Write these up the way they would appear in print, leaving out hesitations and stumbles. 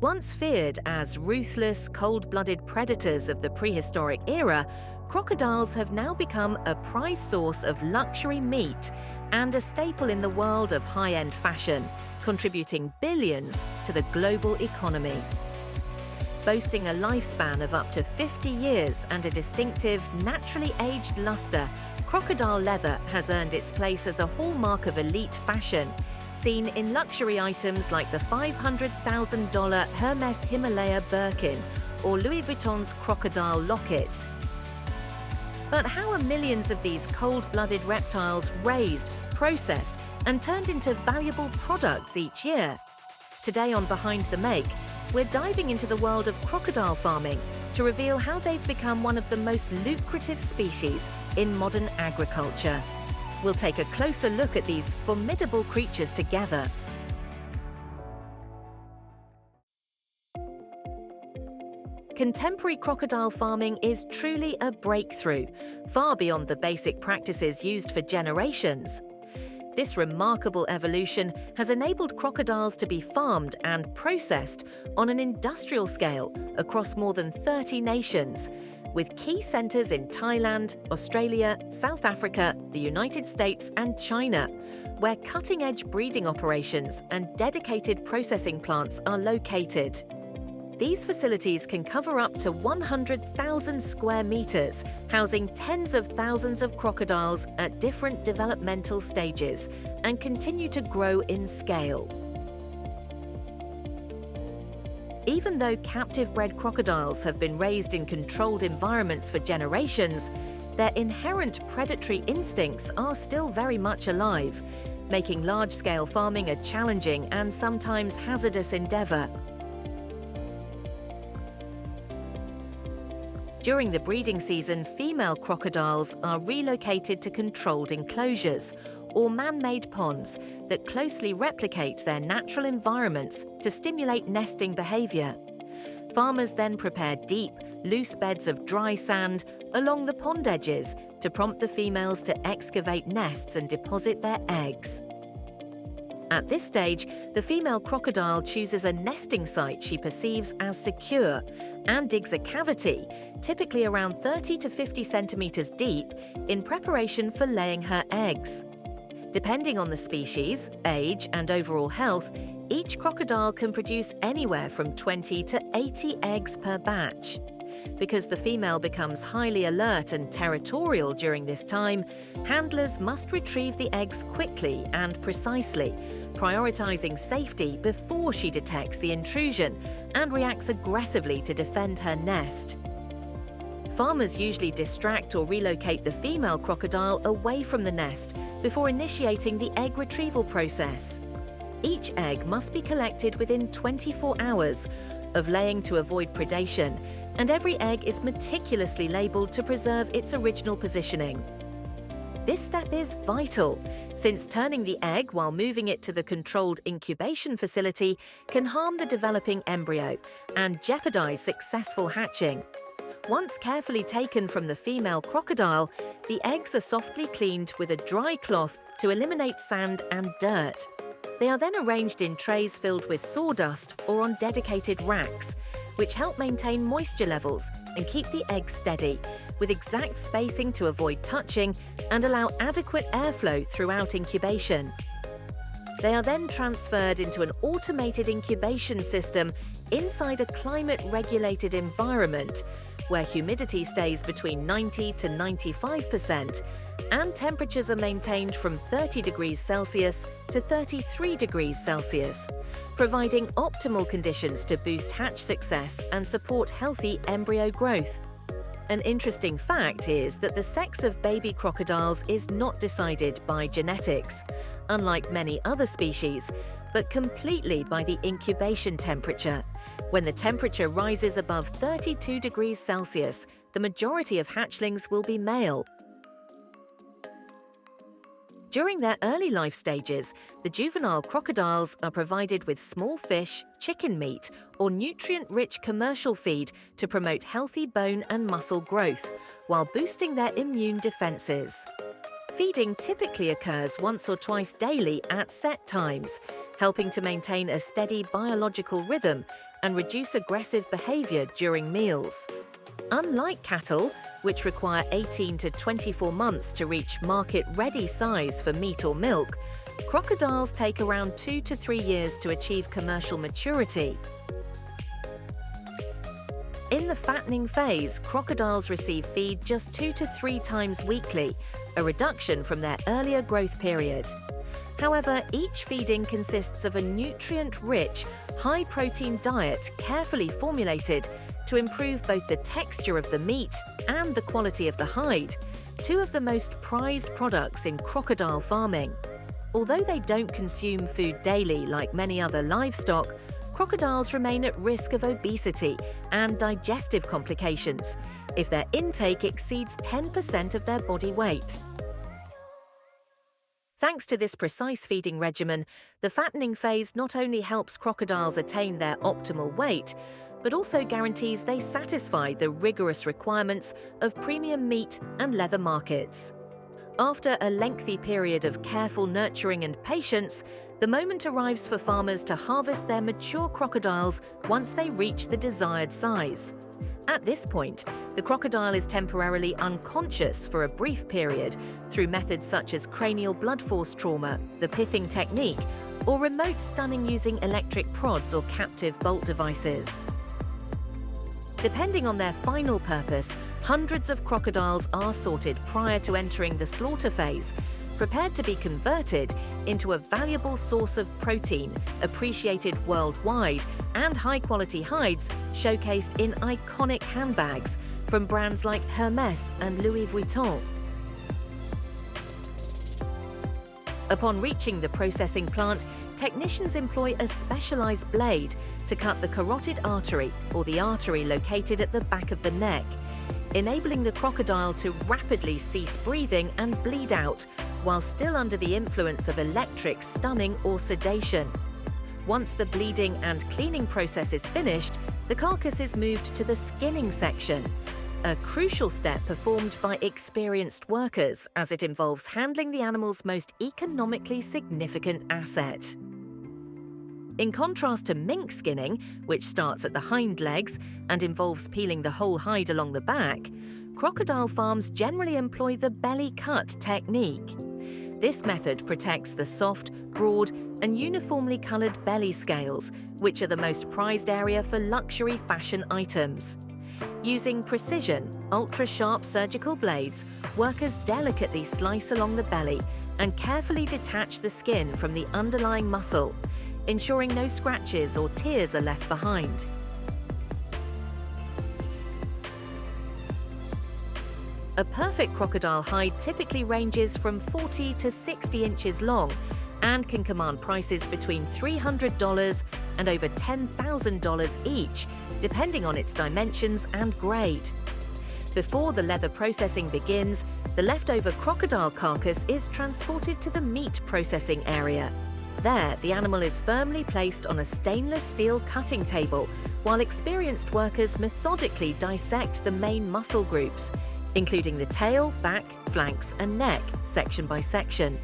Once feared as ruthless, cold-blooded predators of the prehistoric era, crocodiles have now become a prized source of luxury meat and a staple in the world of high-end fashion, contributing billions to the global economy. Boasting a lifespan of up to 50 years and a distinctive, naturally aged luster, crocodile leather has earned its place as a hallmark of elite fashion, seen in luxury items like the $500,000 Hermès Himalaya Birkin or Louis Vuitton's Crocodile locket. But how are millions of these cold-blooded reptiles raised, processed, and turned into valuable products each year? Today on Behind the Make, we're diving into the world of crocodile farming to reveal how they've become one of the most lucrative species in modern agriculture. We'll take a closer look at these formidable creatures together. Contemporary crocodile farming is truly a breakthrough, far beyond the basic practices used for generations. This remarkable evolution has enabled crocodiles to be farmed and processed on an industrial scale across more than 30 nations, with key centers in Thailand, Australia, South Africa, the United States, and China, where cutting-edge breeding operations and dedicated processing plants are located. These facilities can cover up to 100,000 square meters, housing tens of thousands of crocodiles at different developmental stages, and continue to grow in scale. Even though captive-bred crocodiles have been raised in controlled environments for generations, their inherent predatory instincts are still very much alive, making large-scale farming a challenging and sometimes hazardous endeavor. During the breeding season, female crocodiles are relocated to controlled enclosures or man-made ponds that closely replicate their natural environments to stimulate nesting behavior. Farmers then prepare deep, loose beds of dry sand along the pond edges to prompt the females to excavate nests and deposit their eggs. At this stage, the female crocodile chooses a nesting site she perceives as secure and digs a cavity, typically around 30 to 50 centimeters deep, in preparation for laying her eggs. Depending on the species, age, and overall health, each crocodile can produce anywhere from 20 to 80 eggs per batch. Because the female becomes highly alert and territorial during this time, handlers must retrieve the eggs quickly and precisely, prioritizing safety before she detects the intrusion and reacts aggressively to defend her nest. Farmers usually distract or relocate the female crocodile away from the nest before initiating the egg retrieval process. Each egg must be collected within 24 hours of laying to avoid predation, and every egg is meticulously labeled to preserve its original positioning. This step is vital, since turning the egg while moving it to the controlled incubation facility can harm the developing embryo and jeopardize successful hatching. Once carefully taken from the female crocodile, the eggs are softly cleaned with a dry cloth to eliminate sand and dirt. They are then arranged in trays filled with sawdust or on dedicated racks, which help maintain moisture levels and keep the eggs steady, with exact spacing to avoid touching and allow adequate airflow throughout incubation. They are then transferred into an automated incubation system inside a climate-regulated environment, where humidity stays between 90 to 95%, and temperatures are maintained from 30 degrees Celsius to 33 degrees Celsius, providing optimal conditions to boost hatch success and support healthy embryo growth. An interesting fact is that the sex of baby crocodiles is not decided by genetics, unlike many other species, but completely by the incubation temperature. When the temperature rises above 32 degrees Celsius, the majority of hatchlings will be male. During their early life stages, the juvenile crocodiles are provided with small fish, chicken meat, or nutrient-rich commercial feed to promote healthy bone and muscle growth, while boosting their immune defenses. Feeding typically occurs once or twice daily at set times, helping to maintain a steady biological rhythm and reduce aggressive behavior during meals. Unlike cattle, which require 18 to 24 months to reach market-ready size for meat or milk, crocodiles take around 2 to 3 years to achieve commercial maturity. In the fattening phase, crocodiles receive feed just 2 to 3 times weekly, a reduction from their earlier growth period. However, each feeding consists of a nutrient-rich, high-protein diet carefully formulated to improve both the texture of the meat and the quality of the hide, two of the most prized products in crocodile farming. Although they don't consume food daily like many other livestock, crocodiles remain at risk of obesity and digestive complications if their intake exceeds 10% of their body weight. Thanks to this precise feeding regimen, the fattening phase not only helps crocodiles attain their optimal weight, but also guarantees they satisfy the rigorous requirements of premium meat and leather markets. After a lengthy period of careful nurturing and patience, the moment arrives for farmers to harvest their mature crocodiles once they reach the desired size. At this point, the crocodile is temporarily unconscious for a brief period through methods such as cranial blood force trauma, the pithing technique, or remote stunning using electric prods or captive bolt devices. Depending on their final purpose, hundreds of crocodiles are sorted prior to entering the slaughter phase, prepared to be converted into a valuable source of protein, appreciated worldwide, and high-quality hides showcased in iconic handbags from brands like Hermès and Louis Vuitton. Upon reaching the processing plant, technicians employ a specialized blade to cut the carotid artery, or the artery located at the back of the neck, enabling the crocodile to rapidly cease breathing and bleed out while still under the influence of electric stunning or sedation. Once the bleeding and cleaning process is finished, the carcass is moved to the skinning section, a crucial step performed by experienced workers as it involves handling the animal's most economically significant asset. In contrast to mink skinning, which starts at the hind legs and involves peeling the whole hide along the back, crocodile farms generally employ the belly cut technique. This method protects the soft, broad, and uniformly colored belly scales, which are the most prized area for luxury fashion items. Using precision, ultra-sharp surgical blades, workers delicately slice along the belly and carefully detach the skin from the underlying muscle, ensuring no scratches or tears are left behind. A perfect crocodile hide typically ranges from 40 to 60 inches long and can command prices between $300 and over $10,000 each, depending on its dimensions and grade. Before the leather processing begins, the leftover crocodile carcass is transported to the meat processing area. There, the animal is firmly placed on a stainless steel cutting table, while experienced workers methodically dissect the main muscle groups, including the tail, back, flanks, and neck, section by section.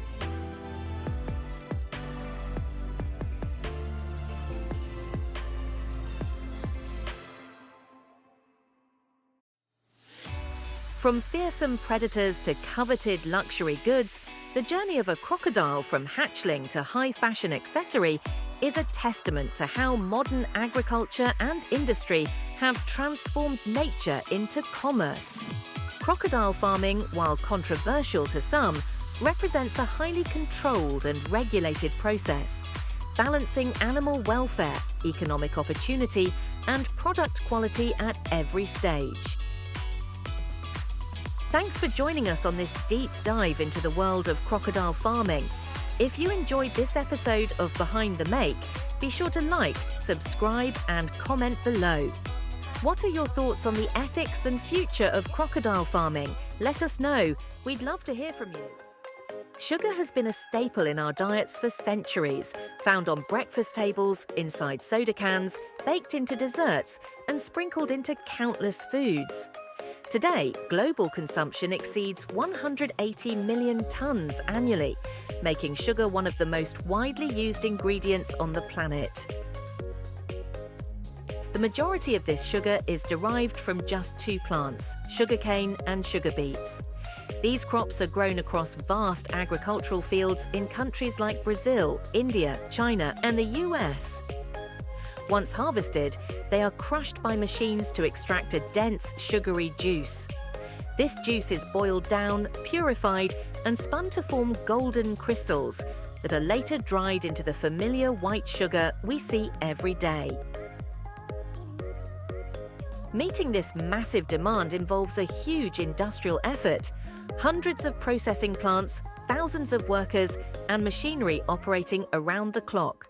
From fearsome predators to coveted luxury goods, the journey of a crocodile from hatchling to high-fashion accessory is a testament to how modern agriculture and industry have transformed nature into commerce. Crocodile farming, while controversial to some, represents a highly controlled and regulated process, balancing animal welfare, economic opportunity, and product quality at every stage. Thanks for joining us on this deep dive into the world of crocodile farming. If you enjoyed this episode of Behind the Make, be sure to like, subscribe, and comment below. What are your thoughts on the ethics and future of crocodile farming? Let us know. We'd love to hear from you. Sugar has been a staple in our diets for centuries, found on breakfast tables, inside soda cans, baked into desserts, and sprinkled into countless foods. Today, global consumption exceeds 180 million tons annually, making sugar one of the most widely used ingredients on the planet. The majority of this sugar is derived from just two plants, sugarcane and sugar beets. These crops are grown across vast agricultural fields in countries like Brazil, India, China, and the US. Once harvested, they are crushed by machines to extract a dense, sugary juice. This juice is boiled down, purified, and spun to form golden crystals that are later dried into the familiar white sugar we see every day. Meeting this massive demand involves a huge industrial effort, hundreds of processing plants, thousands of workers, and machinery operating around the clock.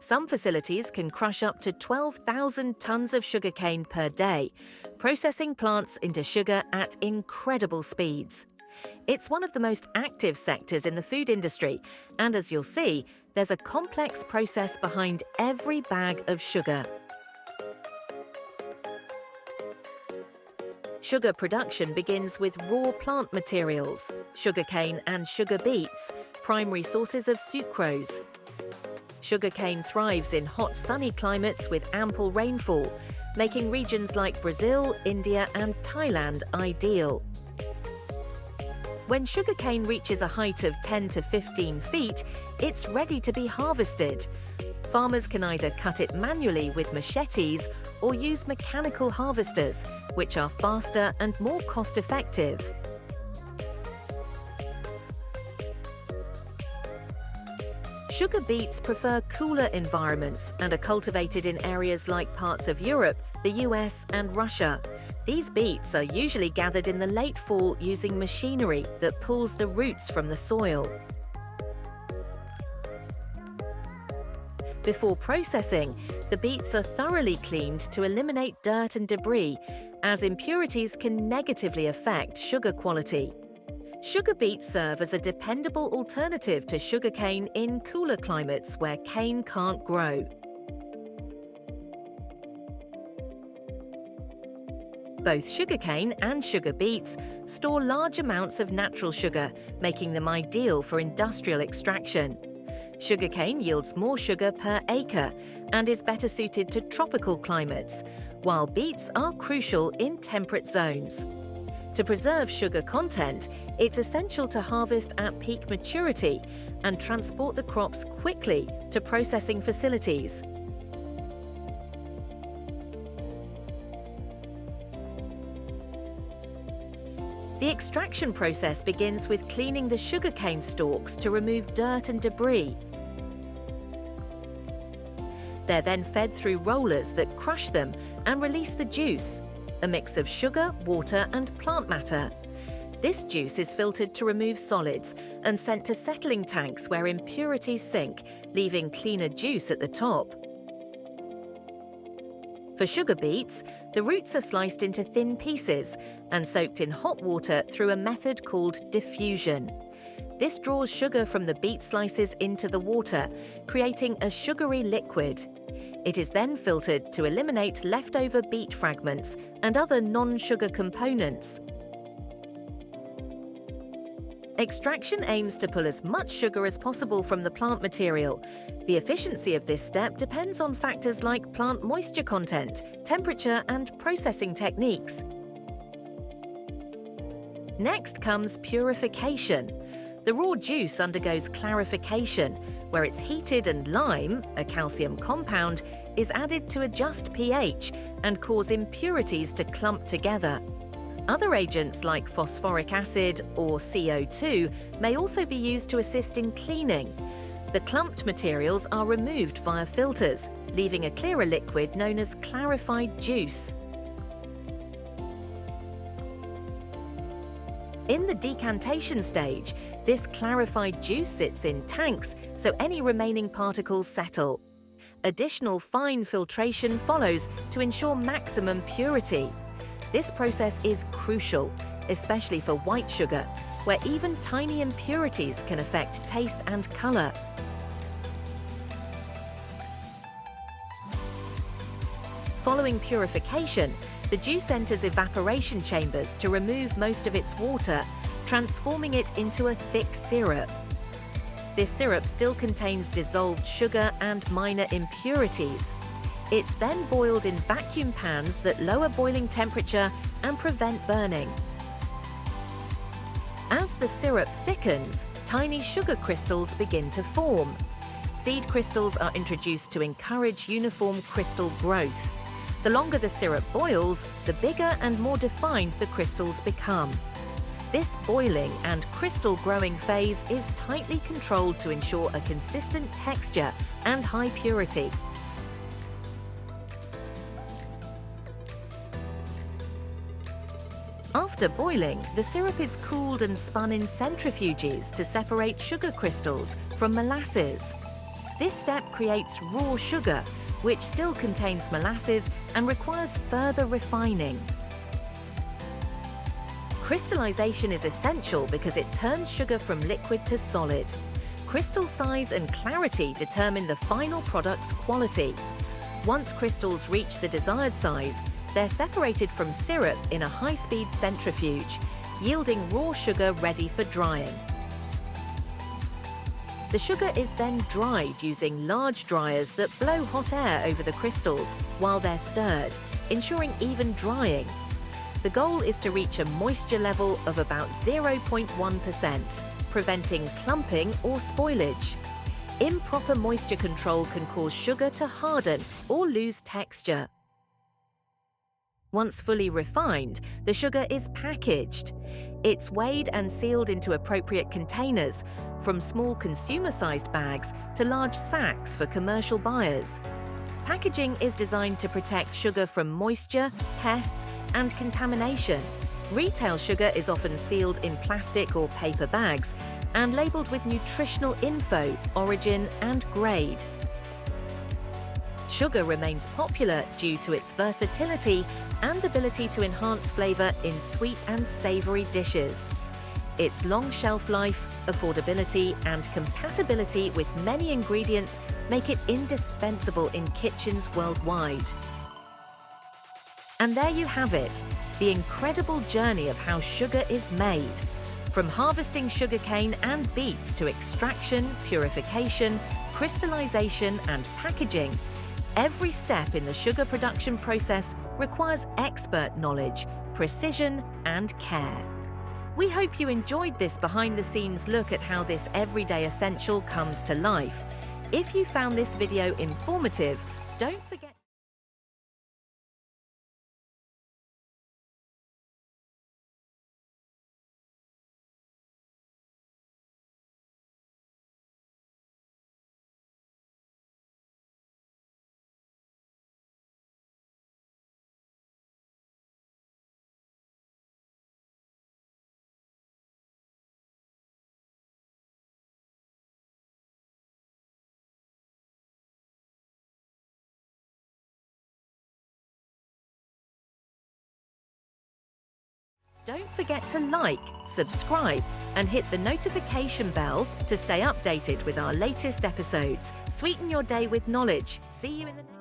Some facilities can crush up to 12,000 tons of sugarcane per day, processing plants into sugar at incredible speeds. It's one of the most active sectors in the food industry, and as you'll see, there's a complex process behind every bag of sugar. Sugar production begins with raw plant materials, sugarcane and sugar beets, primary sources of sucrose. Sugarcane thrives in hot, sunny climates with ample rainfall, making regions like Brazil, India, and Thailand ideal. When sugarcane reaches a height of 10 to 15 feet, it's ready to be harvested. Farmers can either cut it manually with machetes or use mechanical harvesters, which are faster and more cost-effective. Sugar beets prefer cooler environments and are cultivated in areas like parts of Europe, the US, and Russia. These beets are usually gathered in the late fall using machinery that pulls the roots from the soil. Before processing, the beets are thoroughly cleaned to eliminate dirt and debris, as impurities can negatively affect sugar quality. Sugar beets serve as a dependable alternative to sugarcane in cooler climates where cane can't grow. Both sugarcane and sugar beets store large amounts of natural sugar, making them ideal for industrial extraction. Sugarcane yields more sugar per acre and is better suited to tropical climates, while beets are crucial in temperate zones. To preserve sugar content, it's essential to harvest at peak maturity and transport the crops quickly to processing facilities. The extraction process begins with cleaning the sugarcane stalks to remove dirt and debris. They're then fed through rollers that crush them and release the juice, a mix of sugar, water, and plant matter. This juice is filtered to remove solids and sent to settling tanks where impurities sink, leaving cleaner juice at the top. For sugar beets, the roots are sliced into thin pieces and soaked in hot water through a method called diffusion. This draws sugar from the beet slices into the water, creating a sugary liquid. It is then filtered to eliminate leftover beet fragments and other non-sugar components. Extraction aims to pull as much sugar as possible from the plant material. The efficiency of this step depends on factors like plant moisture content, temperature, and processing techniques. Next comes purification. The raw juice undergoes clarification, where it's heated and lime, a calcium compound, is added to adjust pH and cause impurities to clump together. Other agents like phosphoric acid or CO2 may also be used to assist in cleaning. The clumped materials are removed via filters, leaving a clearer liquid known as clarified juice. In the decantation stage, this clarified juice sits in tanks so any remaining particles settle. Additional fine filtration follows to ensure maximum purity. This process is crucial, especially for white sugar, where even tiny impurities can affect taste and color. Following purification, The juice enters evaporation chambers to remove most of its water, transforming it into a thick syrup. This syrup still contains dissolved sugar and minor impurities. It's then boiled in vacuum pans that lower boiling temperature and prevent burning. As the syrup thickens, tiny sugar crystals begin to form. Seed crystals are introduced to encourage uniform crystal growth. The longer the syrup boils, the bigger and more defined the crystals become. This boiling and crystal growing phase is tightly controlled to ensure a consistent texture and high purity. After boiling, the syrup is cooled and spun in centrifuges to separate sugar crystals from molasses. This step creates raw sugar, which still contains molasses and requires further refining. Crystallization is essential because it turns sugar from liquid to solid. Crystal size and clarity determine the final product's quality. Once crystals reach the desired size, they're separated from syrup in a high-speed centrifuge, yielding raw sugar ready for drying. The sugar is then dried using large dryers that blow hot air over the crystals while they're stirred, ensuring even drying. The goal is to reach a moisture level of about 0.1%, preventing clumping or spoilage. Improper moisture control can cause sugar to harden or lose texture. Once fully refined, the sugar is packaged. It's weighed and sealed into appropriate containers, from small consumer-sized bags to large sacks for commercial buyers. Packaging is designed to protect sugar from moisture, pests, and contamination. Retail sugar is often sealed in plastic or paper bags and labeled with nutritional info, origin, and grade. Sugar remains popular due to its versatility and ability to enhance flavor in sweet and savory dishes. Its long shelf life, affordability, and compatibility with many ingredients make it indispensable in kitchens worldwide. And there you have it, the incredible journey of how sugar is made. From harvesting sugarcane and beets to extraction, purification, crystallization, and packaging, every step in the sugar production process requires expert knowledge, precision, and care. We hope you enjoyed this behind-the-scenes look at how this everyday essential comes to life. If you found this video informative, don't forget. Don't forget to like, subscribe, and hit the notification bell to stay updated with our latest episodes. Sweeten your day with knowledge. See you in the next.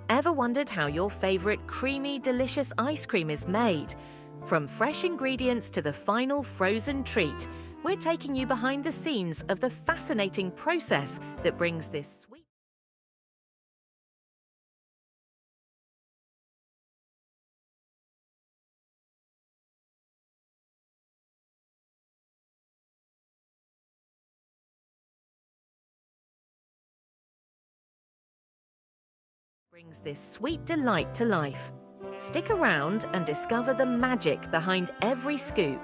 Ever wondered how your favorite creamy, delicious ice cream is made? From fresh ingredients to the final frozen treat, we're taking you behind the scenes of the fascinating process that brings this sweet. Brings this sweet delight to life. Stick around and discover the magic behind every scoop.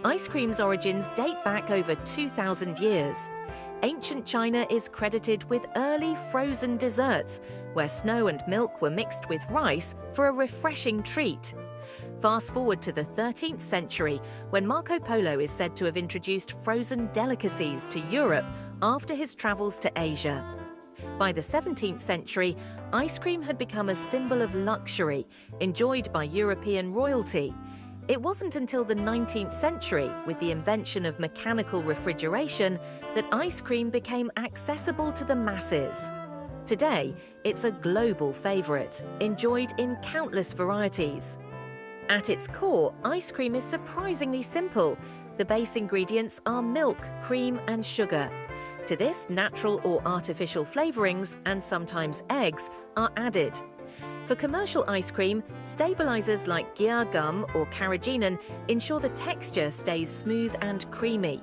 Ice cream's origins date back over 2,000 years. Ancient China is credited with early frozen desserts, where snow and milk were mixed with rice for a refreshing treat. Fast forward to the 13th century, when Marco Polo is said to have introduced frozen delicacies to Europe after his travels to Asia. By the 17th century, ice cream had become a symbol of luxury, enjoyed by European royalty. It wasn't until the 19th century, with the invention of mechanical refrigeration, that ice cream became accessible to the masses. Today, it's a global favorite, enjoyed in countless varieties. At its core, ice cream is surprisingly simple. The base ingredients are milk, cream, and sugar. To this, natural or artificial flavorings, and sometimes eggs, are added. For commercial ice cream, stabilizers like Gia gum or carrageenan ensure the texture stays smooth and creamy.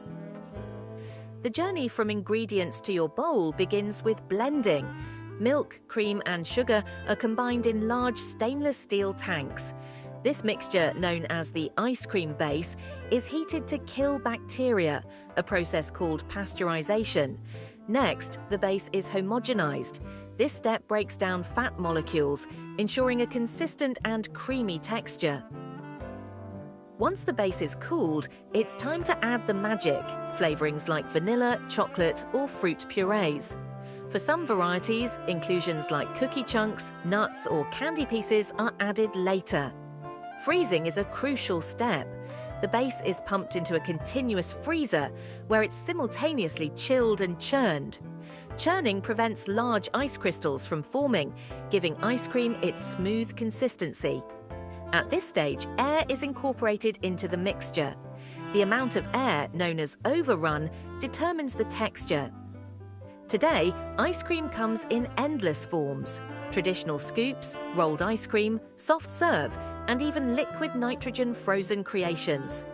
The journey from ingredients to your bowl begins with blending. Milk, cream, and sugar are combined in large stainless steel tanks. This mixture, known as the ice cream base, is heated to kill bacteria, a process called pasteurization. Next, the base is homogenized. This step breaks down fat molecules, ensuring a consistent and creamy texture. Once the base is cooled, it's time to add the magic, flavorings like vanilla, chocolate, or fruit purees. For some varieties, inclusions like cookie chunks, nuts, or candy pieces are added later. Freezing is a crucial step. The base is pumped into a continuous freezer, where it's simultaneously chilled and churned. Churning prevents large ice crystals from forming, giving ice cream its smooth consistency. At this stage, air is incorporated into the mixture. The amount of air, known as overrun, determines the texture. Today, ice cream comes in endless forms: traditional scoops, rolled ice cream, soft serve, and even liquid nitrogen frozen creations.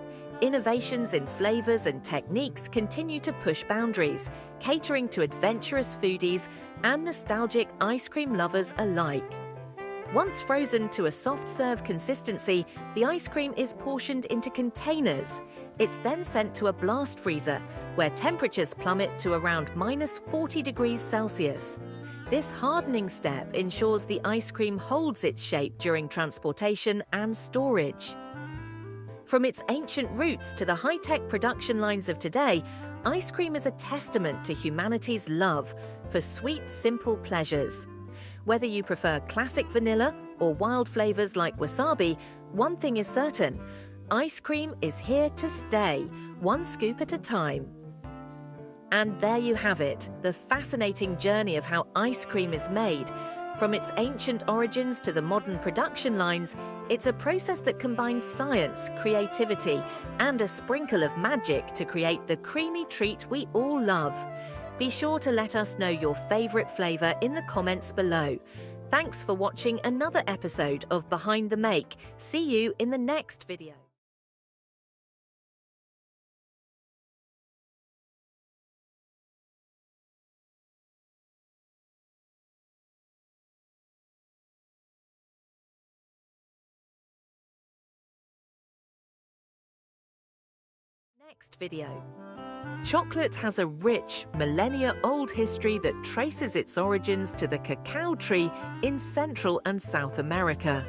Innovations in flavors and techniques continue to push boundaries, catering to adventurous foodies and nostalgic ice cream lovers alike. Once frozen to a soft serve consistency, the ice cream is portioned into containers. It's then sent to a blast freezer, where temperatures plummet to around -40 degrees Celsius. This hardening step ensures the ice cream holds its shape during transportation and storage. From its ancient roots to the high-tech production lines of today, ice cream is a testament to humanity's love for sweet, simple pleasures. Whether you prefer classic vanilla or wild flavors like wasabi, one thing is certain: ice cream is here to stay, one scoop at a time. And there you have it, the fascinating journey of how ice cream is made. From its ancient origins to the modern production lines, it's a process that combines science, creativity, and a sprinkle of magic to create the creamy treat we all love. Be sure to let us know your favorite flavor in the comments below. Thanks for watching another episode of Behind the Make. See you in the next video. Next video. Chocolate has a rich, millennia-old history that traces its origins to the cacao tree in Central and South America.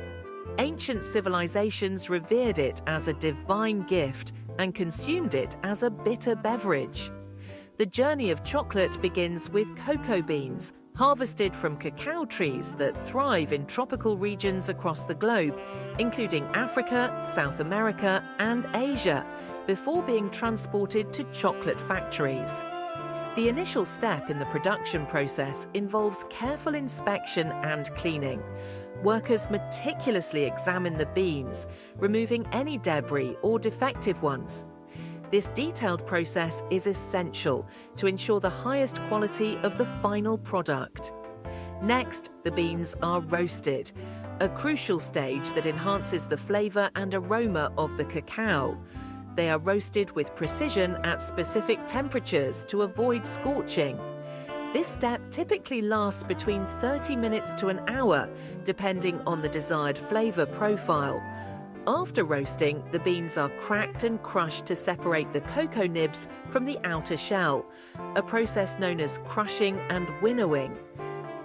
Ancient civilizations revered it as a divine gift and consumed it as a bitter beverage. The journey of chocolate begins with cocoa beans, harvested from cacao trees that thrive in tropical regions across the globe, including Africa, South America, and Asia, before being transported to chocolate factories. The initial step in the production process involves careful inspection and cleaning. Workers meticulously examine the beans, removing any debris or defective ones. This detailed process is essential to ensure the highest quality of the final product. Next, the beans are roasted, a crucial stage that enhances the flavor and aroma of the cacao. They are roasted with precision at specific temperatures to avoid scorching. This step typically lasts between 30 minutes to an hour, depending on the desired flavor profile. After roasting, the beans are cracked and crushed to separate the cocoa nibs from the outer shell, a process known as crushing and winnowing.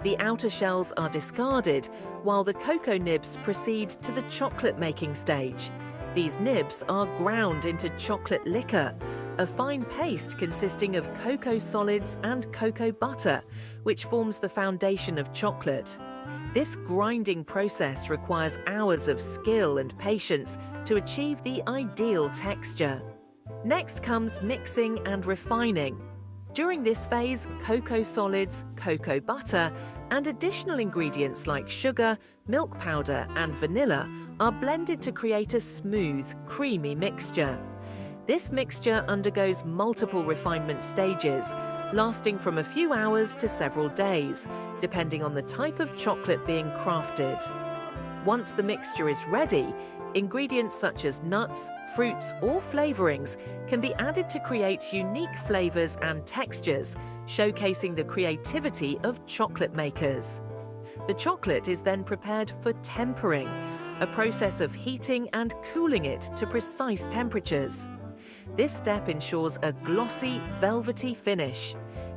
The outer shells are discarded, while the cocoa nibs proceed to the chocolate-making stage. These nibs are ground into chocolate liquor, a fine paste consisting of cocoa solids and cocoa butter, which forms the foundation of chocolate. This grinding process requires hours of skill and patience to achieve the ideal texture. Next comes mixing and refining. During this phase, cocoa solids, cocoa butter, and additional ingredients like sugar, milk powder, and vanilla are blended to create a smooth, creamy mixture. This mixture undergoes multiple refinement stages, lasting from a few hours to several days, depending on the type of chocolate being crafted. Once the mixture is ready, ingredients such as nuts, fruits, or flavorings can be added to create unique flavors and textures, showcasing the creativity of chocolate makers. The chocolate is then prepared for tempering, a process of heating and cooling it to precise temperatures. This step ensures a glossy, velvety finish.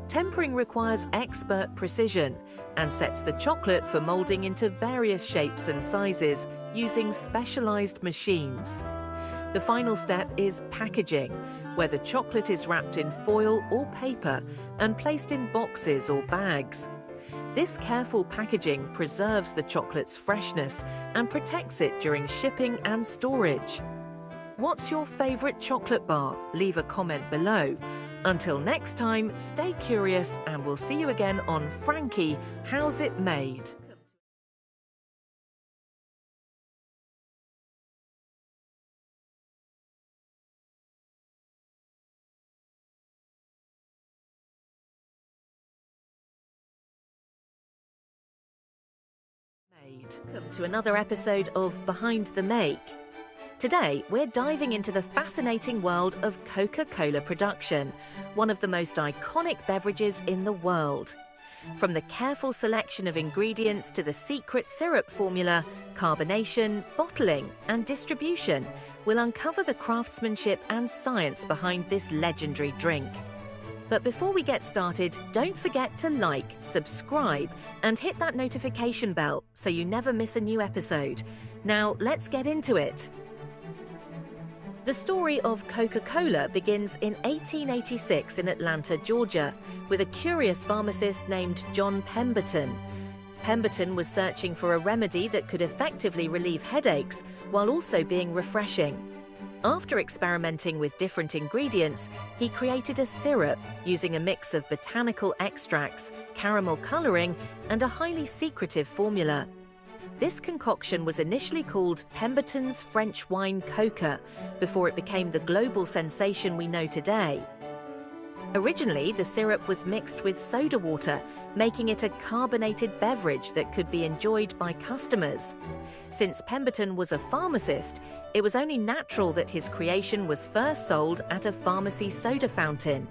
Tempering requires expert precision and sets the chocolate for molding into various shapes and sizes using specialized machines. The final step is packaging, where the chocolate is wrapped in foil or paper and placed in boxes or bags. This careful packaging preserves the chocolate's freshness and protects it during shipping and storage. What's your favorite chocolate bar? Leave a comment below. Until next time, stay curious and we'll see you again on Frankie, How's It Made? Welcome to another episode of Behind the Make. Today, we're diving into the fascinating world of Coca-Cola production, one of the most iconic beverages in the world. From the careful selection of ingredients to the secret syrup formula, carbonation, bottling, and distribution, we'll uncover the craftsmanship and science behind this legendary drink. But before we get started, don't forget to like, subscribe, and hit that notification bell so you never miss a new episode. Now, let's get into it. The story of Coca-Cola begins in 1886 in Atlanta, Georgia, with a curious pharmacist named John Pemberton. Pemberton was searching for a remedy that could effectively relieve headaches while also being refreshing. After experimenting with different ingredients, he created a syrup using a mix of botanical extracts, caramel coloring, and a highly secretive formula. This concoction was initially called Pemberton's French Wine Coca before it became the global sensation we know today. Originally, the syrup was mixed with soda water, making it a carbonated beverage that could be enjoyed by customers. Since Pemberton was a pharmacist, it was only natural that his creation was first sold at a pharmacy soda fountain.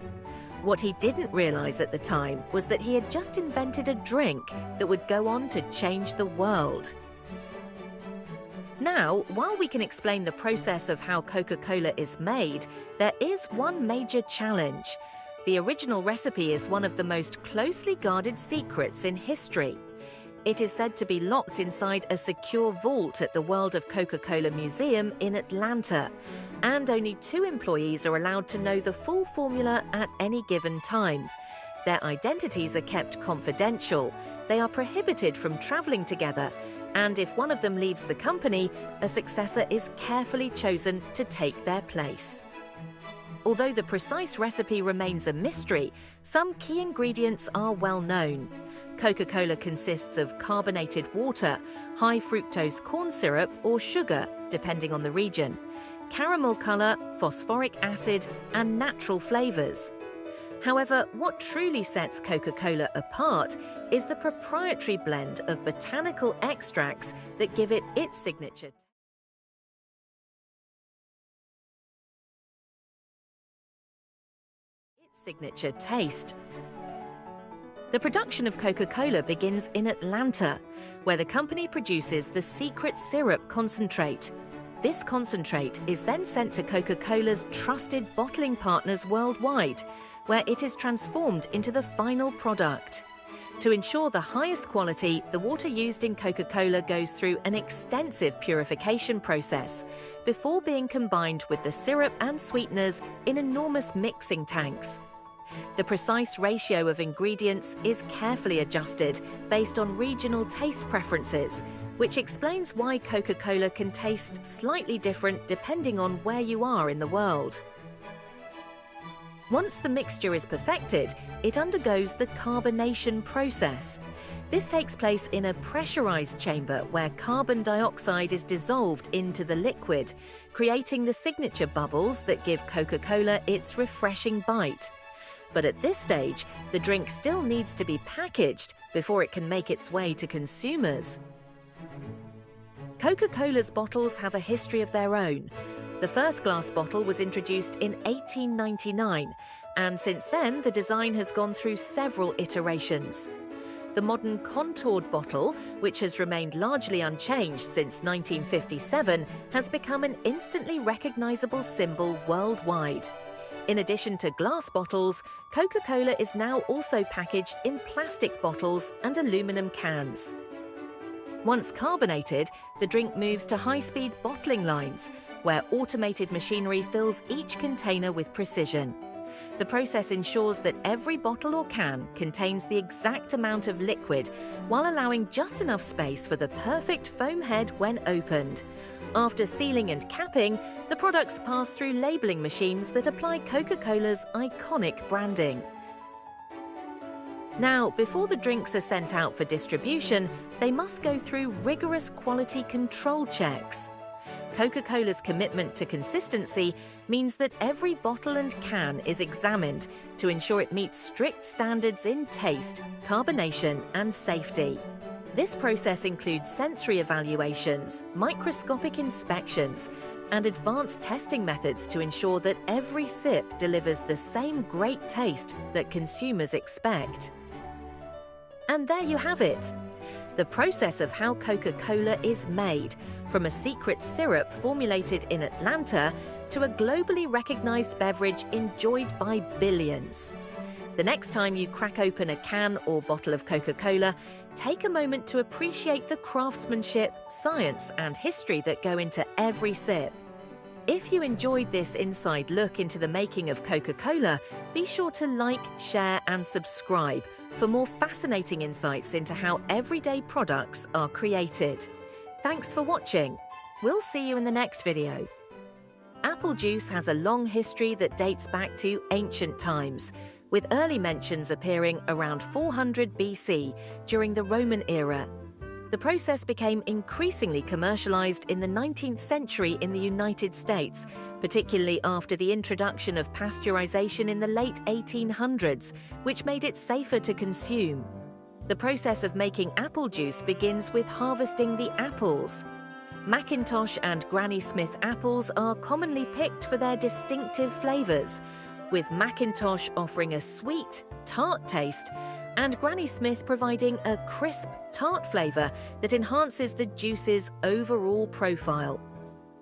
What he didn't realize at the time was that he had just invented a drink that would go on to change the world. Now, while we can explain the process of how Coca-Cola is made, there is one major challenge. The original recipe is one of the most closely guarded secrets in history. It is said to be locked inside a secure vault at the World of Coca-Cola Museum in Atlanta, and only 2 employees are allowed to know the full formula at any given time. Their identities are kept confidential, they are prohibited from traveling together, and if one of them leaves the company, a successor is carefully chosen to take their place. Although the precise recipe remains a mystery, some key ingredients are well known. Coca-Cola consists of carbonated water, high fructose corn syrup or sugar, depending on the region, caramel color, phosphoric acid, and natural flavors. However, what truly sets Coca-Cola apart is the proprietary blend of botanical extracts that give it its signature taste. The production of Coca-Cola begins in Atlanta, where the company produces the secret syrup concentrate. This concentrate is then sent to Coca-Cola's trusted bottling partners worldwide, where it is transformed into the final product. To ensure the highest quality, the water used in Coca-Cola goes through an extensive purification process before being combined with the syrup and sweeteners in enormous mixing tanks. The precise ratio of ingredients is carefully adjusted based on regional taste preferences, which explains why Coca-Cola can taste slightly different depending on where you are in the world. Once the mixture is perfected, it undergoes the carbonation process. This takes place in a pressurized chamber where carbon dioxide is dissolved into the liquid, creating the signature bubbles that give Coca-Cola its refreshing bite. But at this stage, the drink still needs to be packaged before it can make its way to consumers. Coca-Cola's bottles have a history of their own. The first glass bottle was introduced in 1899, and since then the design has gone through several iterations. The modern contoured bottle, which has remained largely unchanged since 1957, has become an instantly recognizable symbol worldwide. In addition to glass bottles, Coca-Cola is now also packaged in plastic bottles and aluminum cans. Once carbonated, the drink moves to high-speed bottling lines, where automated machinery fills each container with precision. The process ensures that every bottle or can contains the exact amount of liquid, while allowing just enough space for the perfect foam head when opened. After sealing and capping, the products pass through labeling machines that apply Coca-Cola's iconic branding. Now, before the drinks are sent out for distribution, they must go through rigorous quality control checks. Coca-Cola's commitment to consistency means that every bottle and can is examined to ensure it meets strict standards in taste, carbonation, and safety. This process includes sensory evaluations, microscopic inspections, and advanced testing methods to ensure that every sip delivers the same great taste that consumers expect. And there you have it. The process of how Coca-Cola is made, from a secret syrup formulated in Atlanta to a globally recognized beverage enjoyed by billions. The next time you crack open a can or bottle of Coca-Cola, take a moment to appreciate the craftsmanship, science, and history that go into every sip. If you enjoyed this inside look into the making of Coca-Cola, be sure to like, share, and subscribe for more fascinating insights into how everyday products are created. Thanks for watching. We'll see you in the next video. Apple juice has a long history that dates back to ancient times, with early mentions appearing around 400 BC during the Roman era. The process became increasingly commercialized in the 19th century in the United States, particularly after the introduction of pasteurization in the late 1800s, which made it safer to consume. The process of making apple juice begins with harvesting the apples. Macintosh and Granny Smith apples are commonly picked for their distinctive flavors, with Macintosh offering a sweet, tart taste and Granny Smith providing a crisp, tart flavor that enhances the juice's overall profile.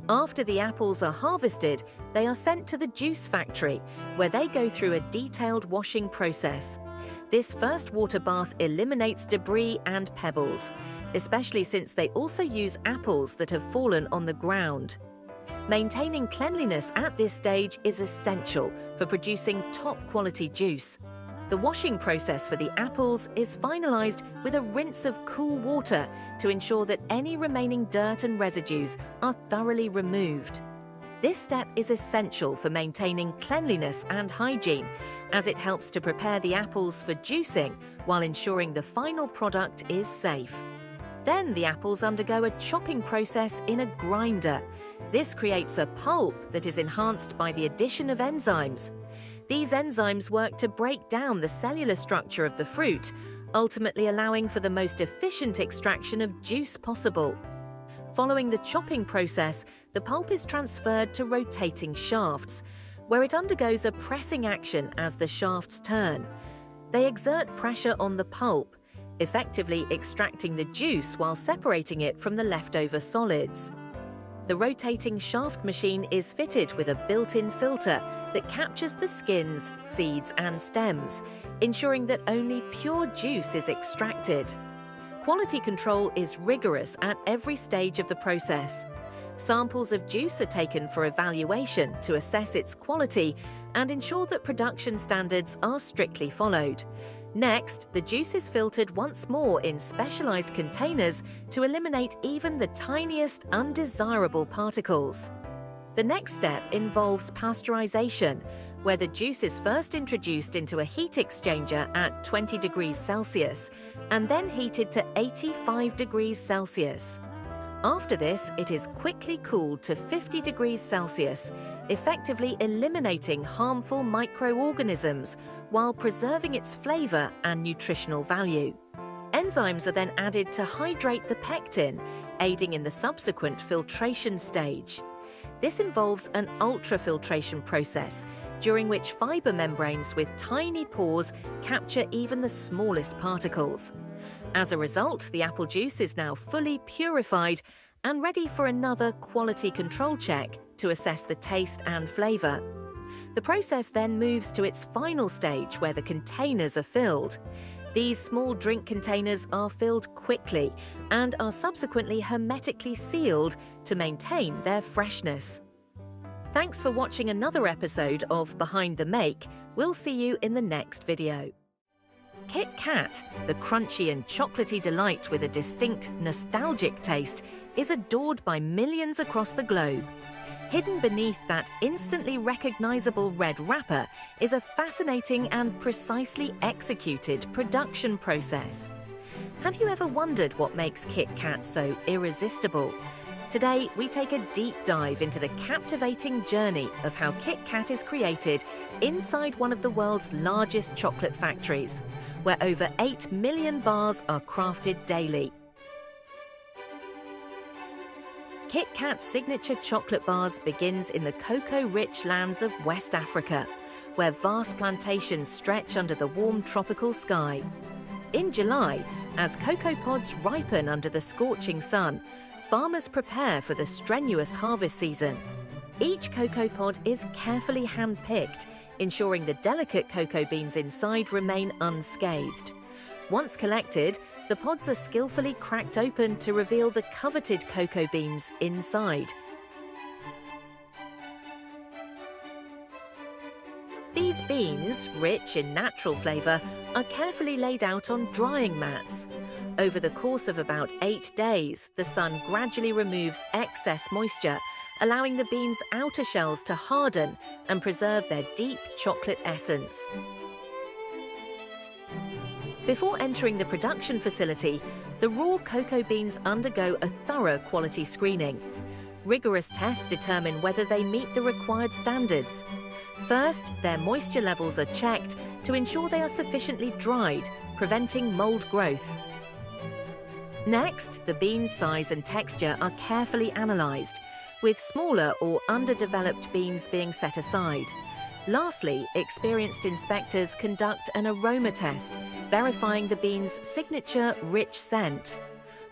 After the apples are harvested, they are sent to the juice factory, where they go through a detailed washing process. This first water bath eliminates debris and pebbles, especially since they also use apples that have fallen on the ground. Maintaining cleanliness at this stage is essential for producing top-quality juice. The washing process for the apples is finalized with a rinse of cool water to ensure that any remaining dirt and residues are thoroughly removed. This step is essential for maintaining cleanliness and hygiene, as it helps to prepare the apples for juicing while ensuring the final product is safe. Then the apples undergo a chopping process in a grinder. This creates a pulp that is enhanced by the addition of enzymes. These enzymes work to break down the cellular structure of the fruit, ultimately allowing for the most efficient extraction of juice possible. Following the chopping process, the pulp is transferred to rotating shafts, where it undergoes a pressing action as the shafts turn. They exert pressure on the pulp, effectively extracting the juice while separating it from the leftover solids. The rotating shaft machine is fitted with a built-in filter that captures the skins, seeds, and stems, ensuring that only pure juice is extracted. Quality control is rigorous at every stage of the process. Samples of juice are taken for evaluation to assess its quality and ensure that production standards are strictly followed. Next, the juice is filtered once more in specialized containers to eliminate even the tiniest undesirable particles. The next step involves pasteurization, where the juice is first introduced into a heat exchanger at 20 degrees Celsius and then heated to 85 degrees Celsius. After this, it is quickly cooled to 50 degrees Celsius, effectively eliminating harmful microorganisms while preserving its flavor and nutritional value. Enzymes are then added to hydrate the pectin, aiding in the subsequent filtration stage. This involves an ultrafiltration process, during which fiber membranes with tiny pores capture even the smallest particles. As a result, the apple juice is now fully purified and ready for another quality control check to assess the taste and flavor. The process then moves to its final stage, where the containers are filled. These small drink containers are filled quickly and are subsequently hermetically sealed to maintain their freshness. Thanks for watching another episode of Behind the Make. We'll see you in the next video. KitKat, the crunchy and chocolatey delight with a distinct, nostalgic taste, is adored by millions across the globe. Hidden beneath that instantly recognizable red wrapper is a fascinating and precisely executed production process. Have you ever wondered what makes KitKat so irresistible? Today, we take a deep dive into the captivating journey of how KitKat is created inside one of the world's largest chocolate factories, where over 8 million bars are crafted daily. KitKat's signature chocolate bars begins in the cocoa-rich lands of West Africa, where vast plantations stretch under the warm tropical sky. In July, as cocoa pods ripen under the scorching sun, farmers prepare for the strenuous harvest season. Each cocoa pod is carefully hand-picked, ensuring the delicate cocoa beans inside remain unscathed. Once collected, the pods are skillfully cracked open to reveal the coveted cocoa beans inside. These beans, rich in natural flavor, are carefully laid out on drying mats. Over the course of about 8 days, the sun gradually removes excess moisture, allowing the beans' outer shells to harden and preserve their deep chocolate essence. Before entering the production facility, the raw cocoa beans undergo a thorough quality screening. Rigorous tests determine whether they meet the required standards. First, their moisture levels are checked to ensure they are sufficiently dried, preventing mold growth. Next, the beans' size and texture are carefully analysed, with smaller or underdeveloped beans being set aside. Lastly, experienced inspectors conduct an aroma test, verifying the beans' signature rich scent.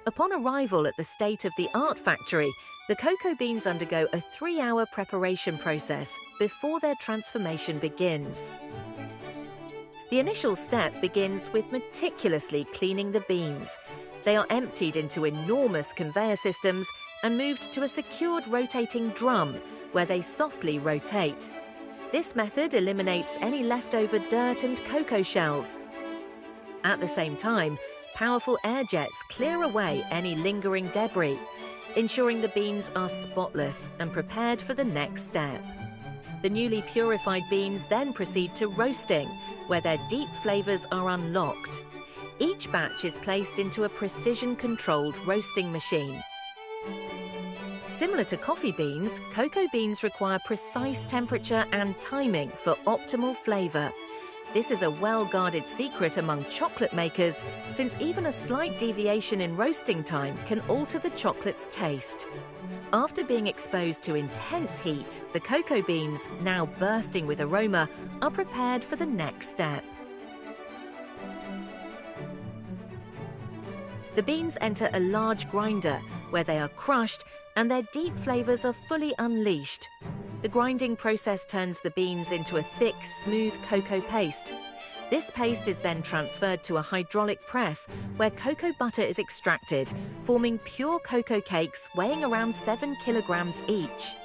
Upon arrival at the state-of-the-art factory, the cocoa beans undergo a 3-hour preparation process before their transformation begins. The initial step begins with meticulously cleaning the beans. They are emptied into enormous conveyor systems and moved to a secured rotating drum, where they softly rotate. This method eliminates any leftover dirt and cocoa shells. At the same time, powerful air jets clear away any lingering debris, ensuring the beans are spotless and prepared for the next step. The newly purified beans then proceed to roasting, where their deep flavors are unlocked. Each batch is placed into a precision-controlled roasting machine. Similar to coffee beans, cocoa beans require precise temperature and timing for optimal flavor. This is a well-guarded secret among chocolate makers, since even a slight deviation in roasting time can alter the chocolate's taste. After being exposed to intense heat, the cocoa beans, now bursting with aroma, are prepared for the next step. The beans enter a large grinder, where they are crushed and their deep flavors are fully unleashed. The grinding process turns the beans into a thick, smooth cocoa paste. This paste is then transferred to a hydraulic press where cocoa butter is extracted, forming pure cocoa cakes weighing around 7 kilograms each.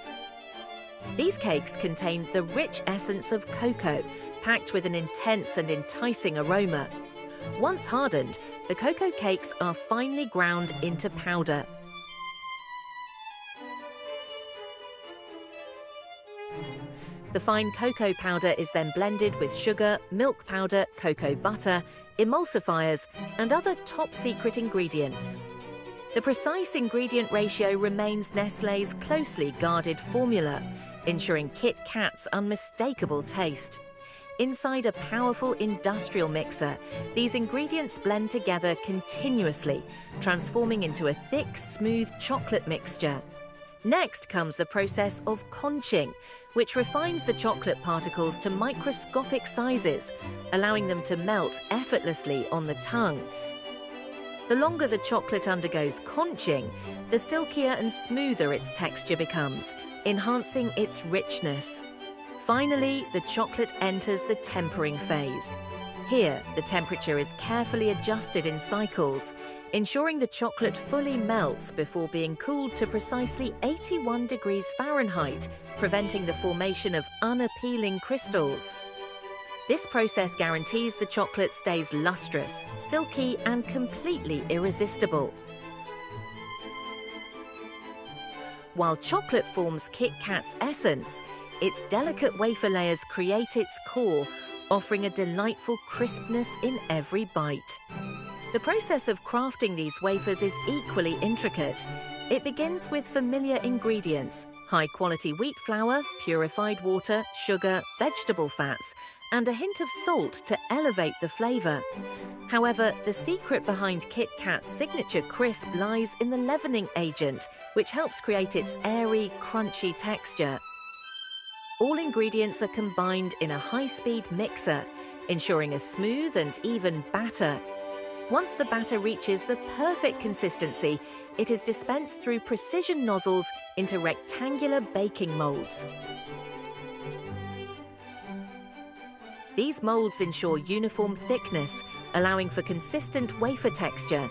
These cakes contain the rich essence of cocoa, packed with an intense and enticing aroma. Once hardened, the cocoa cakes are finely ground into powder. The fine cocoa powder is then blended with sugar, milk powder, cocoa butter, emulsifiers, and other top-secret ingredients. The precise ingredient ratio remains Nestlé's closely guarded formula, ensuring KitKat's unmistakable taste. Inside a powerful industrial mixer, these ingredients blend together continuously, transforming into a thick, smooth chocolate mixture. Next comes the process of conching, which refines the chocolate particles to microscopic sizes, allowing them to melt effortlessly on the tongue. The longer the chocolate undergoes conching, the silkier and smoother its texture becomes, enhancing its richness. Finally, the chocolate enters the tempering phase. Here, the temperature is carefully adjusted in cycles, ensuring the chocolate fully melts before being cooled to precisely 81 degrees Fahrenheit, preventing the formation of unappealing crystals. This process guarantees the chocolate stays lustrous, silky, and completely irresistible. While chocolate forms KitKat's essence, its delicate wafer layers create its core, offering a delightful crispness in every bite. The process of crafting these wafers is equally intricate. It begins with familiar ingredients: high-quality wheat flour, purified water, sugar, vegetable fats, and a hint of salt to elevate the flavor. However, the secret behind KitKat's signature crisp lies in the leavening agent, which helps create its airy, crunchy texture. All ingredients are combined in a high-speed mixer, ensuring a smooth and even batter. Once the batter reaches the perfect consistency, it is dispensed through precision nozzles into rectangular baking molds. These molds ensure uniform thickness, allowing for consistent wafer texture.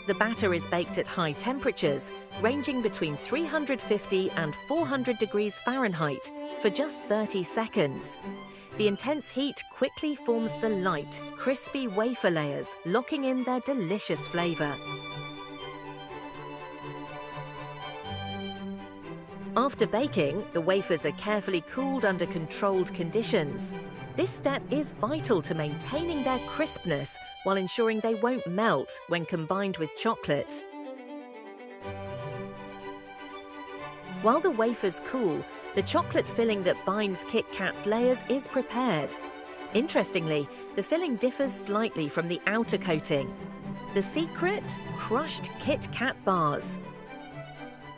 The batter is baked at high temperatures, ranging between 350 and 400 degrees Fahrenheit, for just 30 seconds. The intense heat quickly forms the light, crispy wafer layers, locking in their delicious flavor. After baking, the wafers are carefully cooled under controlled conditions. This step is vital to maintaining their crispness while ensuring they won't melt when combined with chocolate. While the wafers cool, the chocolate filling that binds KitKat's layers is prepared. Interestingly, the filling differs slightly from the outer coating. The secret? Crushed KitKat bars.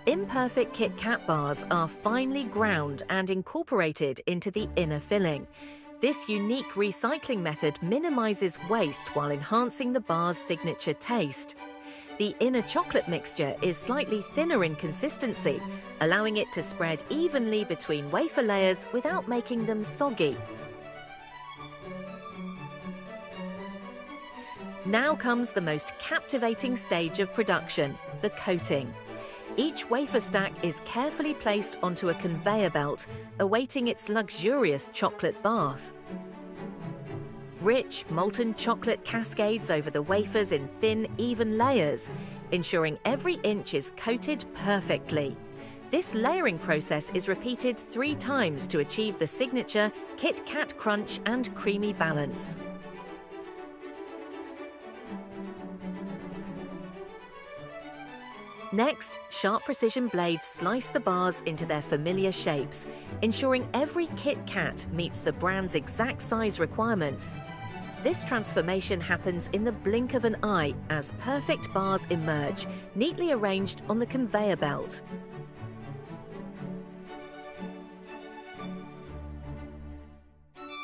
Imperfect KitKat bars are finely ground and incorporated into the inner filling. This unique recycling method minimizes waste while enhancing the bar's signature taste. The inner chocolate mixture is slightly thinner in consistency, allowing it to spread evenly between wafer layers without making them soggy. Now comes the most captivating stage of production, the coating. Each wafer stack is carefully placed onto a conveyor belt, awaiting its luxurious chocolate bath. Rich, molten chocolate cascades over the wafers in thin, even layers, ensuring every inch is coated perfectly. This layering process is repeated 3 times to achieve the signature KitKat crunch and creamy balance. Next, sharp precision blades slice the bars into their familiar shapes, ensuring every KitKat meets the brand's exact size requirements. This transformation happens in the blink of an eye as perfect bars emerge, neatly arranged on the conveyor belt.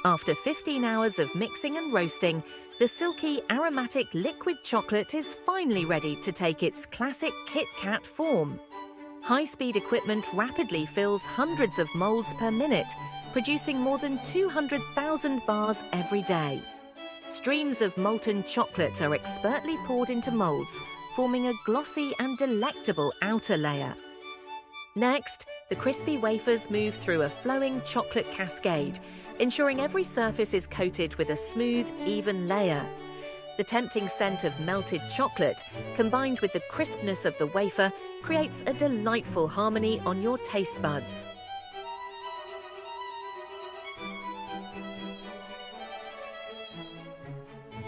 After 15 hours of mixing and roasting, the silky, aromatic liquid chocolate is finally ready to take its classic KitKat form. High-speed equipment rapidly fills hundreds of molds per minute, producing more than 200,000 bars every day. Streams of molten chocolate are expertly poured into molds, forming a glossy and delectable outer layer. Next, the crispy wafers move through a flowing chocolate cascade, ensuring every surface is coated with a smooth, even layer. The tempting scent of melted chocolate, combined with the crispness of the wafer, creates a delightful harmony on your taste buds.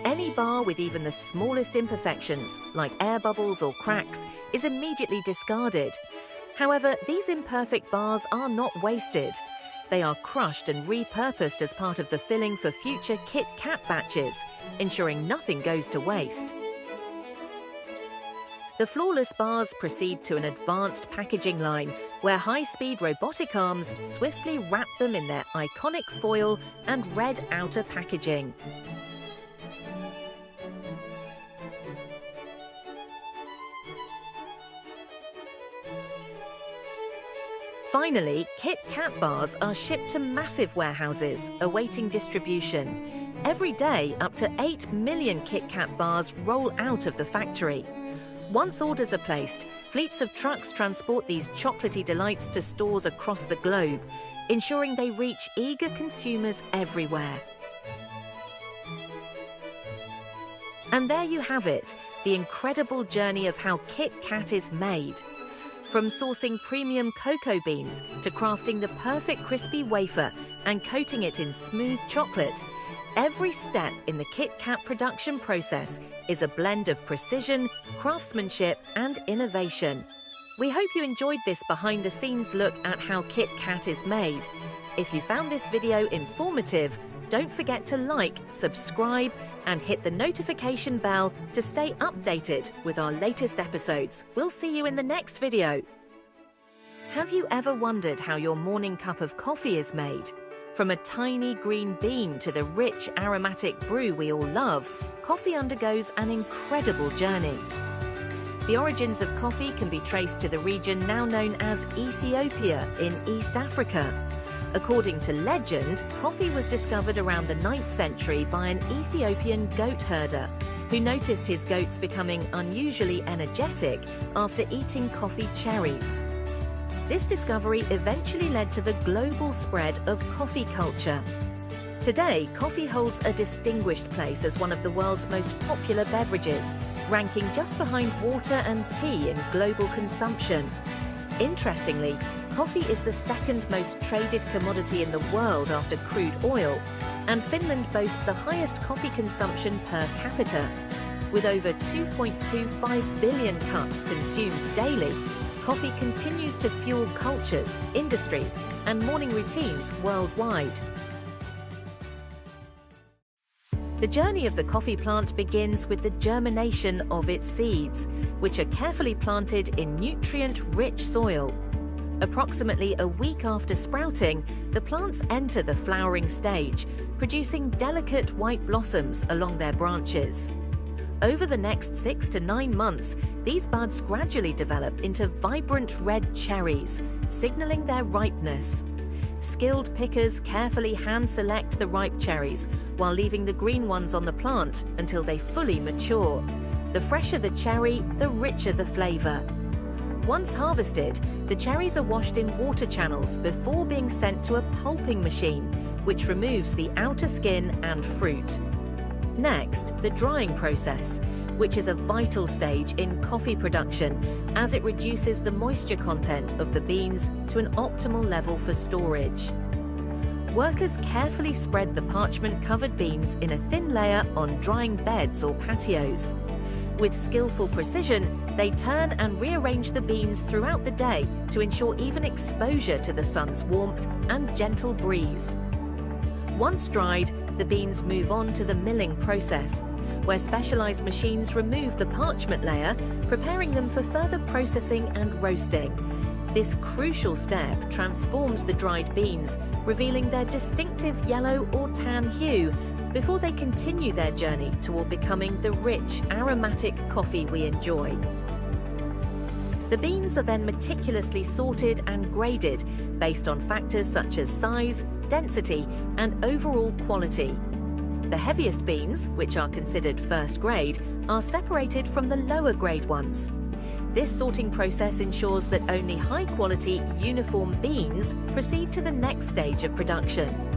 Any bar with even the smallest imperfections, like air bubbles or cracks, is immediately discarded. However, these imperfect bars are not wasted. They are crushed and repurposed as part of the filling for future KitKat batches, ensuring nothing goes to waste. The flawless bars proceed to an advanced packaging line, where high-speed robotic arms swiftly wrap them in their iconic foil and red outer packaging. Finally, KitKat bars are shipped to massive warehouses, awaiting distribution. Every day, up to 8 million KitKat bars roll out of the factory. Once orders are placed, fleets of trucks transport these chocolatey delights to stores across the globe, ensuring they reach eager consumers everywhere. And there you have it, the incredible journey of how KitKat is made. From sourcing premium cocoa beans to crafting the perfect crispy wafer and coating it in smooth chocolate, every step in the KitKat production process is a blend of precision, craftsmanship, and innovation. We hope you enjoyed this behind-the-scenes look at how KitKat is made. If you found this video informative, don't forget to like, subscribe, and hit the notification bell to stay updated with our latest episodes. We'll see you in the next video. Have you ever wondered how your morning cup of coffee is made? From a tiny green bean to the rich aromatic brew we all love, coffee undergoes an incredible journey. The origins of coffee can be traced to the region now known as Ethiopia in East Africa. According to legend, coffee was discovered around the 9th century by an Ethiopian goat herder who noticed his goats becoming unusually energetic after eating coffee cherries. This discovery eventually led to the global spread of coffee culture. Today, coffee holds a distinguished place as one of the world's most popular beverages, ranking just behind water and tea in global consumption. Interestingly, coffee is the second most traded commodity in the world after crude oil, and Finland boasts the highest coffee consumption per capita. With over 2.25 billion cups consumed daily, coffee continues to fuel cultures, industries, and morning routines worldwide. The journey of the coffee plant begins with the germination of its seeds, which are carefully planted in nutrient-rich soil. Approximately a week after sprouting, the plants enter the flowering stage, producing delicate white blossoms along their branches. Over the next 6 to 9 months, these buds gradually develop into vibrant red cherries, signaling their ripeness. Skilled pickers carefully hand-select the ripe cherries while leaving the green ones on the plant until they fully mature. The fresher the cherry, the richer the flavor. Once harvested, the cherries are washed in water channels before being sent to a pulping machine, which removes the outer skin and fruit. Next, the drying process, which is a vital stage in coffee production as it reduces the moisture content of the beans to an optimal level for storage. Workers carefully spread the parchment-covered beans in a thin layer on drying beds or patios. With skillful precision, they turn and rearrange the beans throughout the day to ensure even exposure to the sun's warmth and gentle breeze. Once dried, the beans move on to the milling process, where specialized machines remove the parchment layer, preparing them for further processing and roasting. This crucial step transforms the dried beans, revealing their distinctive yellow or tan hue, before they continue their journey toward becoming the rich, aromatic coffee we enjoy. The beans are then meticulously sorted and graded based on factors such as size, density, and overall quality. The heaviest beans, which are considered first grade, are separated from the lower grade ones. This sorting process ensures that only high-quality, uniform beans proceed to the next stage of production.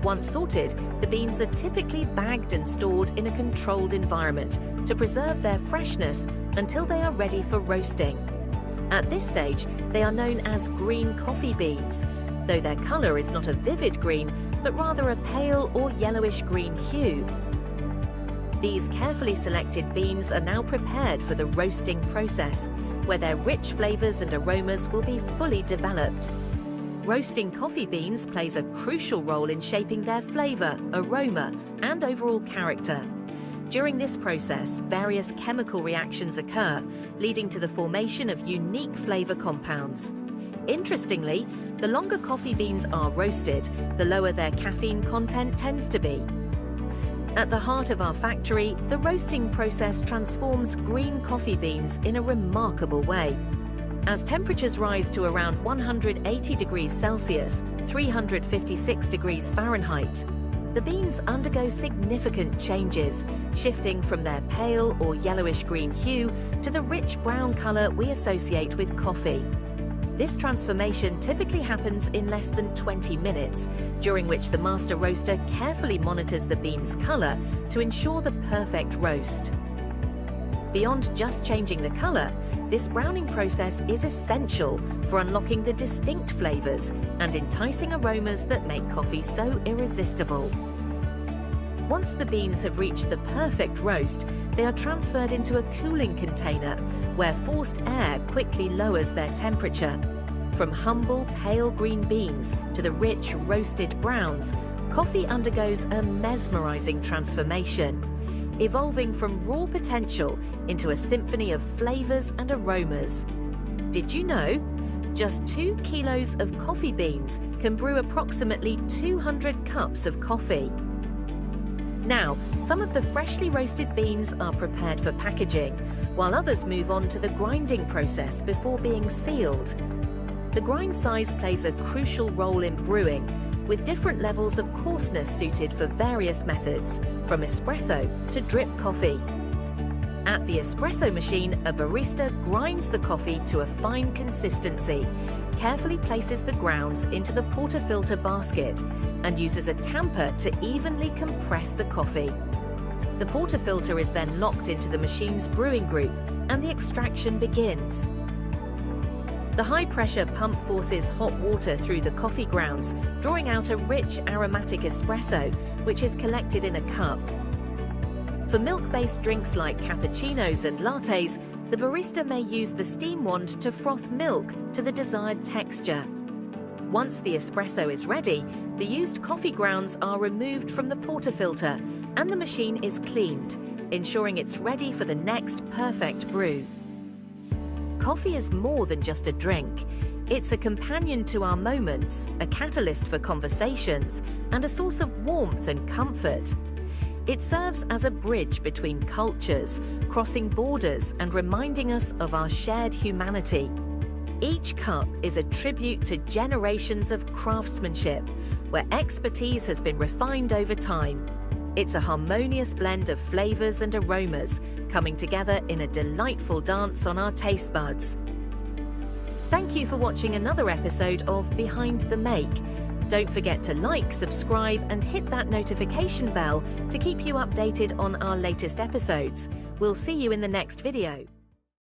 Once sorted, the beans are typically bagged and stored in a controlled environment to preserve their freshness until they are ready for roasting. At this stage, they are known as green coffee beans, though their colour is not a vivid green, but rather a pale or yellowish green hue. These carefully selected beans are now prepared for the roasting process, where their rich flavours and aromas will be fully developed. Roasting coffee beans plays a crucial role in shaping their flavour, aroma, and overall character. During this process, various chemical reactions occur, leading to the formation of unique flavour compounds. Interestingly, the longer coffee beans are roasted, the lower their caffeine content tends to be. At the heart of our factory, the roasting process transforms green coffee beans in a remarkable way. As temperatures rise to around 180 degrees Celsius, 356 degrees Fahrenheit, the beans undergo significant changes, shifting from their pale or yellowish-green hue to the rich brown colour we associate with coffee. This transformation typically happens in less than 20 minutes, during which the master roaster carefully monitors the bean's colour to ensure the perfect roast. Beyond just changing the colour, this browning process is essential for unlocking the distinct flavours and enticing aromas that make coffee so irresistible. Once the beans have reached the perfect roast, they are transferred into a cooling container, where forced air quickly lowers their temperature. From humble pale green beans to the rich roasted browns, coffee undergoes a mesmerizing transformation, evolving from raw potential into a symphony of flavors and aromas. Did you know? Just 2 kilos of coffee beans can brew approximately 200 cups of coffee. Now, some of the freshly roasted beans are prepared for packaging, while others move on to the grinding process before being sealed. The grind size plays a crucial role in brewing, with different levels of coarseness suited for various methods, from espresso to drip coffee. At the espresso machine, a barista grinds the coffee to a fine consistency, carefully places the grounds into the portafilter basket, and uses a tamper to evenly compress the coffee. The portafilter is then locked into the machine's brewing group, and the extraction begins. The high-pressure pump forces hot water through the coffee grounds, drawing out a rich aromatic espresso, which is collected in a cup. For milk-based drinks like cappuccinos and lattes, the barista may use the steam wand to froth milk to the desired texture. Once the espresso is ready, the used coffee grounds are removed from the portafilter and the machine is cleaned, ensuring it's ready for the next perfect brew. Coffee is more than just a drink. It's a companion to our moments, a catalyst for conversations, and a source of warmth and comfort. It serves as a bridge between cultures, crossing borders and reminding us of our shared humanity. Each cup is a tribute to generations of craftsmanship, where expertise has been refined over time. It's a harmonious blend of flavors and aromas, coming together in a delightful dance on our taste buds. Thank you for watching another episode of Behind the Make. Don't forget to like, subscribe, and hit that notification bell to keep you updated on our latest episodes. We'll see you in the next video.